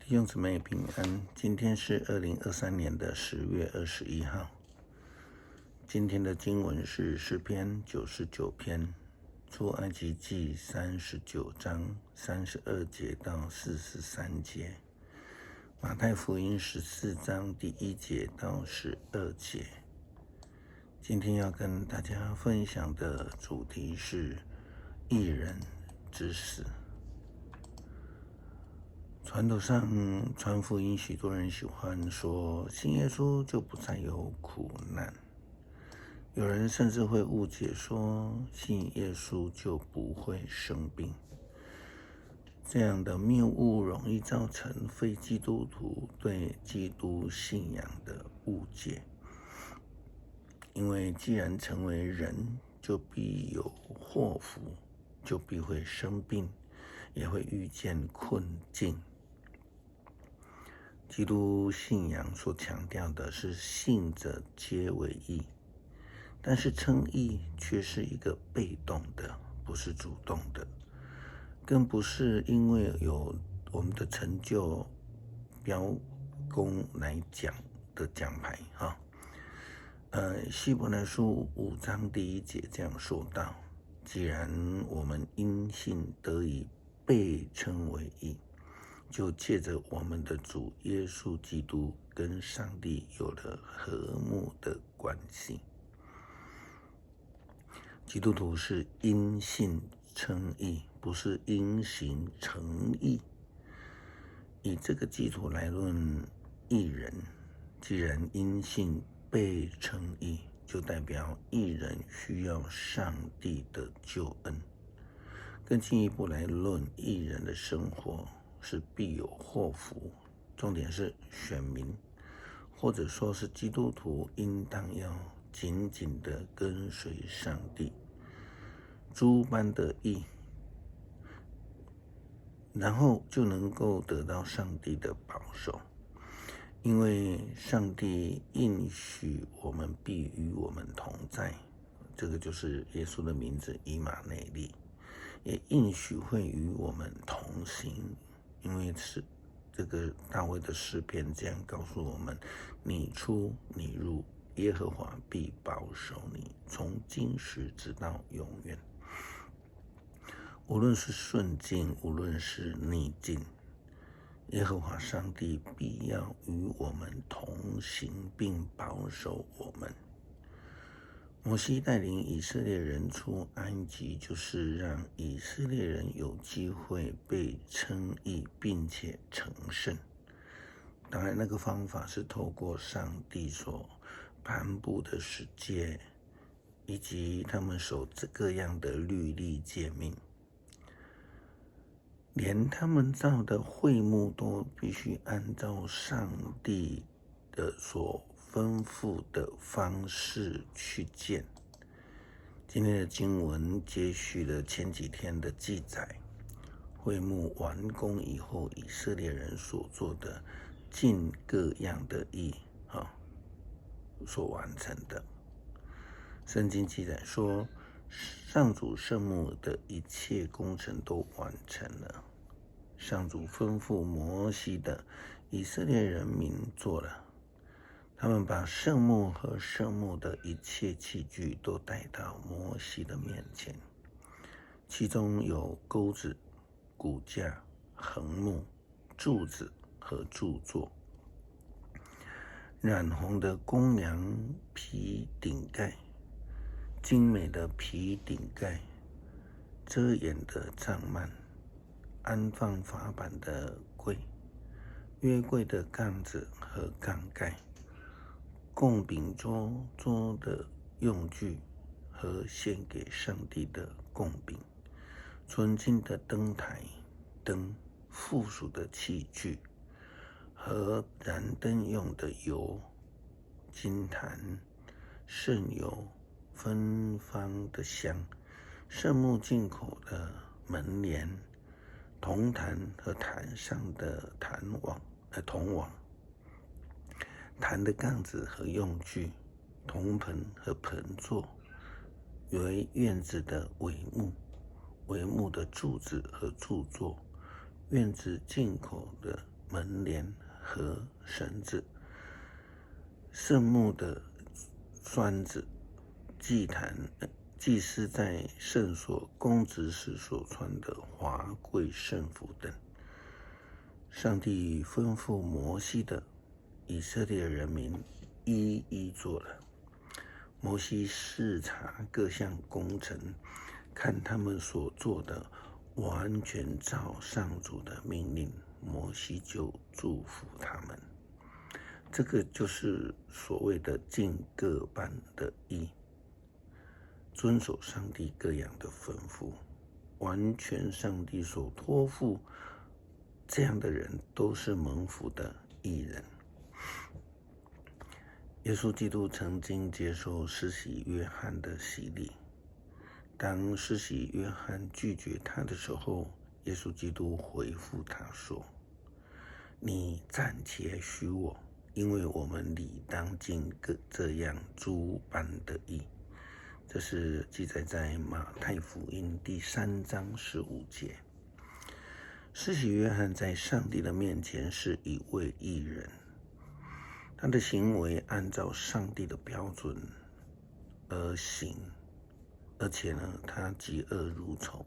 弟兄姊妹平安，今天是2023年的10月21号。今天的经文是诗篇99篇，出埃及记39章32节到43节，马太福音14章第1节到12节。今天要跟大家分享的主题是义人之死。传统上传福音，许多人喜欢说信耶稣就不再有苦难，有人甚至会误解说信耶稣就不会生病。这样的谬误容易造成非基督徒对基督信仰的误解，因为既然成为人，就必有祸福，就必会生病，也会遇见困境。基督信仰所强调的是信者皆为义，但是称义却是一个被动的，不是主动的，更不是因为有我们的成就标功来讲的奖牌希伯来书5章第1节这样说道：既然我们因信得以被称为义，就借着我们的主耶稣基督跟上帝有了和睦的关系。基督徒是因信称义，不是因行成义。以这个基础来论义人，既然因信被称义，就代表义人需要上帝的救恩。更进一步来论义人的生活，是必有祸福，重点是选民，或者说是基督徒应当要紧紧的跟随上帝，诸般的义，然后就能够得到上帝的保守。因为上帝应许我们必与我们同在，这个就是耶稣的名字以马内利，也应许会与我们同行。因为是这个大卫的诗篇这样告诉我们：你出你入，耶和华必保守你，从今时直到永远。无论是顺境，无论是逆境，耶和华上帝必要与我们同行，并保守我们。摩西带领以色列人出埃及，就是让以色列人有机会被称义，并且成圣。当然，那个方法是透过上帝所颁布的十诫，以及他们守各样的律例诫命。连他们造的会幕都必须按照上帝的所吩咐的方式去建。今天的经文接续了前几天的记载，会幕完工以后，以色列人所做的尽各样的义所完成的。圣经记载说，上主圣幕的一切工程都完成了。上主吩咐摩西的，以色列人民做了。他们把圣幕和圣幕的一切器具都带到摩西的面前，其中有钩子、骨架、横木、柱子和柱座，染红的公羊皮顶盖，精美的皮顶盖，遮掩的帐幔，安放法版的柜，约柜的杠子和杠盖，供饼桌的用具和献给上帝的供饼，纯金的灯台、灯、附属的器具和燃灯用的油、金坛、圣油、芬芳的香，圣幕进口的门帘、铜坛和坛上的铜网，坛的杠子和用具，铜盆和盆座，为院子的帷幕，帷幕的柱子和柱座，院子进口的门帘和绳子，圣幕的栓子，祭司在圣所供职时所穿的华贵圣服等。上帝吩咐摩西的，以色列人民一一做了。摩西视察各项工程，看他们所做的完全照上主的命令，摩西就祝福他们。这个就是所谓的尽各般的义，遵守上帝各样的吩咐，完全上帝所托付，这样的人都是蒙福的义人。耶稣基督曾经接受施洗约翰的洗礼，当施洗约翰拒绝他的时候，耶稣基督回复他说：你暂且许我，因为我们理当尽这样诸般的义。这是记载在马太福音第3章15节。施洗约翰在上帝的面前是一位义人，他的行为按照上帝的标准而行，而且他嫉恶如仇。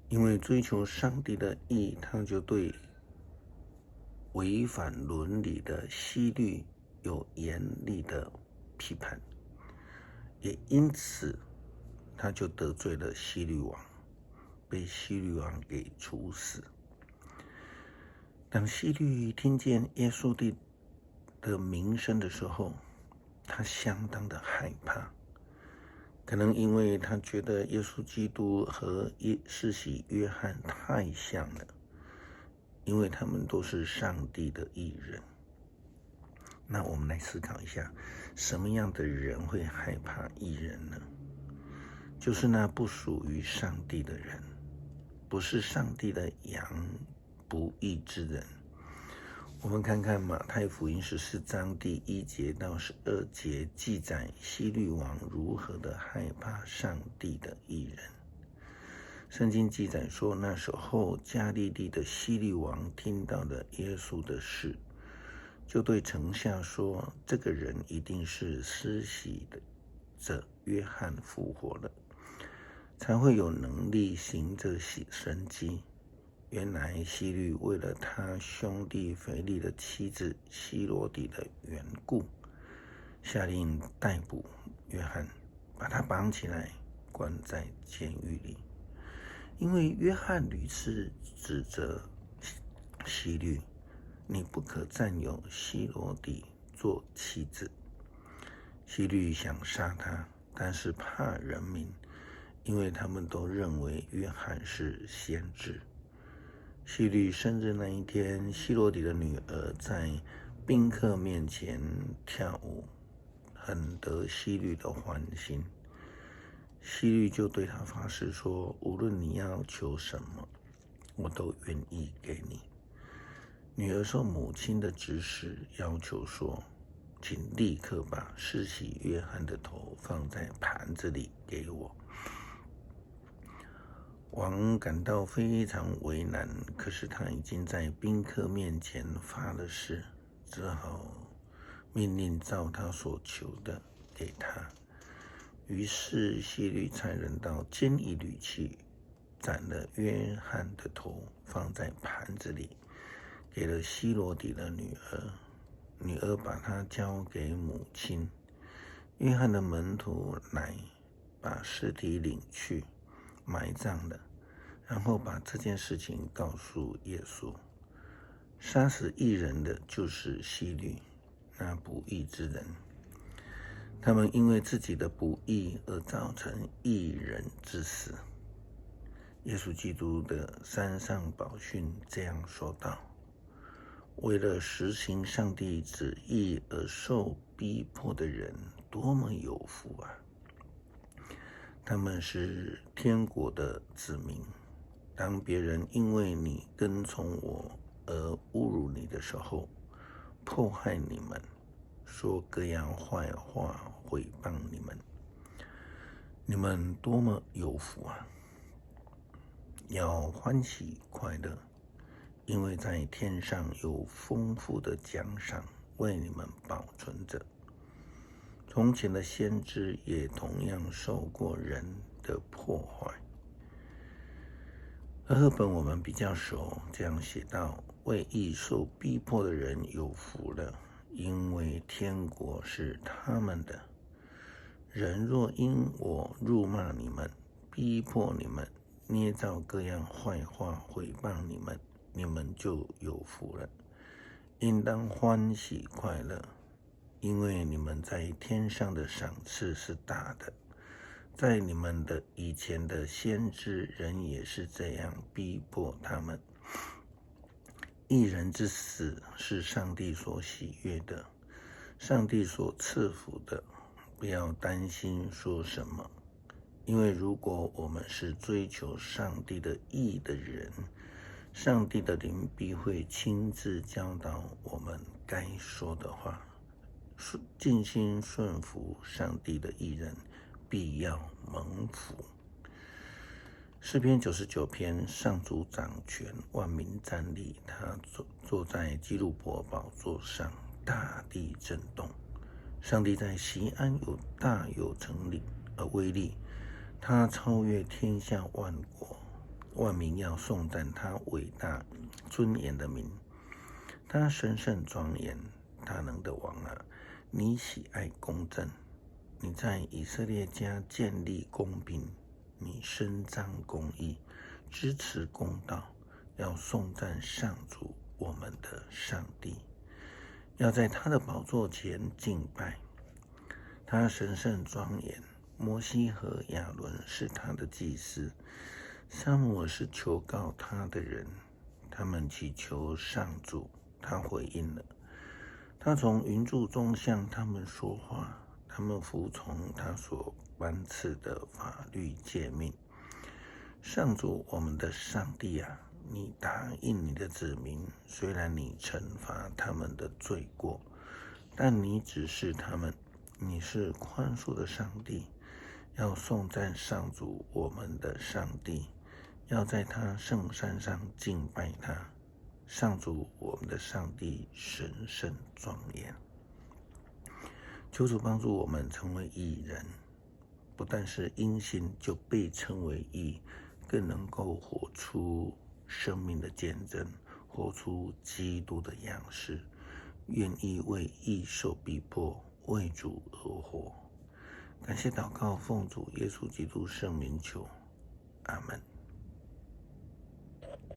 因为追求上帝的义，他就对违反伦理的希律有严厉的批判，也因此他就得罪了希律王，被希律王给处死。当希律听见耶稣的名声的时候，他相当的害怕，可能因为他觉得耶稣基督和施洗约翰太像了，因为他们都是上帝的义人。那我们来思考一下，什么样的人会害怕义人呢？就是那不属于上帝的人，不是上帝的羊，不义之人。我们看看马太福音14章第1节到12节，记载希律王如何的害怕上帝的义人。圣经记载说，那时候加利利的希律王听到了耶稣的事，就对丞相说，这个人一定是施洗者约翰复活了，才会有能力行这神迹。原来希律为了他兄弟腓力的妻子希罗底的缘故，下令逮捕约翰，把他绑起来关在监狱里。因为约翰屡次指责希律，你不可占有希罗底做妻子。希律想杀他，但是怕人民，因为他们都认为约翰是先知。希律生日那一天，希罗底的女儿在宾客面前跳舞，很得希律的欢心。希律就对他发誓说，无论你要求什么，我都愿意给你。女儿受母亲的指使，要求说，请立刻把施洗约翰的头放在盘子里给我。王感到非常为难，可是他已经在宾客面前发了誓，只好命令照他所求的给他。于是希律差人到监狱里去，斩了约翰的头，放在盘子里，给了希罗底的女儿。女儿把他交给母亲。约翰的门徒来，把尸体领去埋葬了，然后把这件事情告诉耶稣。杀死义人的就是希律，那不义之人。他们因为自己的不义而造成义人之死。耶稣基督的山上宝训这样说道：为了实行上帝旨意而受逼迫的人，多么有福啊！他们是天国的子民。当别人因为你跟从我而侮辱你的时候，迫害你们，说各样坏话毁谤你们，你们多么有福啊！要欢喜快乐，因为在天上有丰富的奖赏为你们保存着。从前的先知也同样受过人的破坏。和合本我们比较熟，这样写道：为义受逼迫的人有福了，因为天国是他们的。人若因我辱骂你们，逼迫你们，捏造各样坏话毁谤你们，你们就有福了，应当欢喜快乐，因为你们在天上的赏赐是大的。在你们的以前的先知人也是这样逼迫他们。义人之死是上帝所喜悦的，上帝所赐福的。不要担心说什么，因为如果我们是追求上帝的义的人，上帝的灵必会亲自教导我们该说的话。尽心顺服上帝的义人必要蒙福。诗篇99篇，上主掌权，万民站立，他坐在基路伯宝座上，大地震动。上帝在锡安有大有成力威力，他超越天下万国，万民要颂赞他伟大尊严的名。他神圣庄严，大能的王啊，你喜爱公正，你在以色列家建立公平，你伸张公义，支持公道，要颂赞上主我们的上帝，要在他的宝座前敬拜。他神圣庄严，摩西和亚伦是他的祭司，撒母耳是求告他的人，他们祈求上主，他回应了。他从云柱中向他们说话，他们服从他所颁赐的法律诫命。上主我们的上帝啊，你答应你的子民，虽然你惩罚他们的罪过，但你指示他们，你是宽恕的上帝。要颂赞上主我们的上帝，要在他圣山上敬拜他。上主我们的上帝神圣庄严。求主帮助我们成为义人，不但是因信就被称为义，更能够活出生命的见证，活出基督的样式，愿意为义受逼迫，为主而活。感谢祷告，奉主耶稣基督圣名求，阿们。